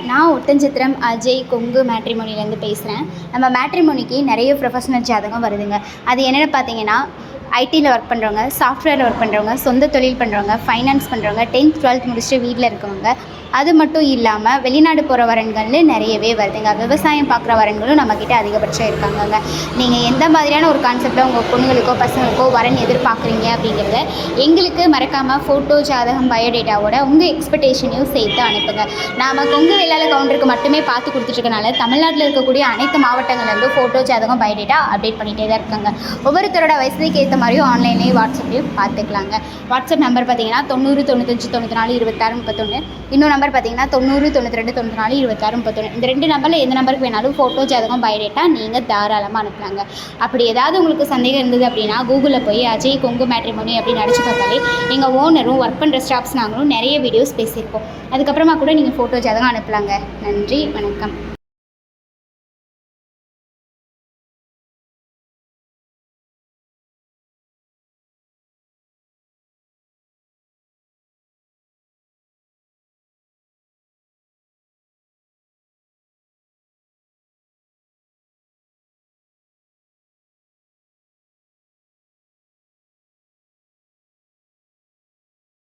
நான் ஒட்டன்சத்திரம் அஜய் கொங்கு மேட்ரிமோனிலேருந்து பேசுகிறேன். நம்ம மேட்ரிமோனிக்கு நிறைய ப்ரொஃபஷனல் ஜாதகம் வருதுங்க. அது என்னென்னு பார்த்தீங்கன்னா, ஐடியில் ஒர்க் பண்ணுறவங்க, சாஃப்ட்வேரில் ஒர்க் பண்ணுறவங்க, சொந்த தொழில் பண்ணுறவங்க, ஃபைனான்ஸ் பண்ணுறவங்க, 10th 12th முடிச்சுட்டு வீட்டில் இருக்கவங்க, அது மட்டும் இல்லாமல் வெளிநாடு போகிற வரன்கள்னு நிறையவே வருதுங்க. விவசாயம் பார்க்குற வரன்களும் நம்மக்கிட்ட அதிகபட்சம் இருக்காங்கங்க. நீங்கள் எந்த மாதிரியான ஒரு கான்செப்டில் உங்கள் பொண்ணுங்களுக்கோ பசங்களுக்கோ வரன் எதிர்பார்க்குறீங்க அப்படிங்கிறத எங்களுக்கு மறக்காமல் ஃபோட்டோ, ஜாதகம், பயோடேட்டாவோட உங்கள் எக்ஸ்பெக்டேஷனையும் சேர்த்து அனுப்புங்க. நாம் கொங்கு வேளாளர் கவுண்டருக்கு மட்டுமே பார்த்து கொடுத்துட்ருக்கனால தமிழ்நாட்டில் இருக்கக்கூடிய அனைத்து மாவட்டங்கள்லேருந்து ஃபோட்டோ, ஜாதகம், பயோடேட்டா அப்டேட் பண்ணிகிட்டே தான் இருக்காங்க. ஒவ்வொருத்தரோட வயசுக்கு ஏற்ற மாதிரியும் ஆன்லைன்லேயும் வாட்ஸ்அப்லேயும் பார்த்துக்கலாங்க. வாட்ஸ்அப் நம்பர் பார்த்தீங்கன்னா 90 95 94 26 31. இன்னொரு நம்பர் பார்த்தீங்கன்னா 90 92 94 26 31. இந்த 2 நம்பரில் எந்த நம்பருக்கு வேணாலும் ஃபோட்டோ, ஜாதகம், பயோடேட்டா நீங்கள் தாராளமாக அனுப்புனாங்க. அப்படி ஏதாவது உங்களுக்கு சந்தேகம் இருந்தது அப்படின்னா கூகுளில் போய் அஜய் கொங்கு மேட்ரிமோனி அப்படின்னு அடிச்சு பார்த்தாலே எங்கள் ஓனரும் ஒர்க் பண்ணுற ஸ்டாஃப்ஸ் நாங்களும் நிறைய வீடியோஸ் பேசியிருப்போம். அதுக்கப்புறமா கூட நீங்கள் ஃபோட்டோ, ஜாதகம் அனுப்பலாங்க. நன்றி, வணக்கம்.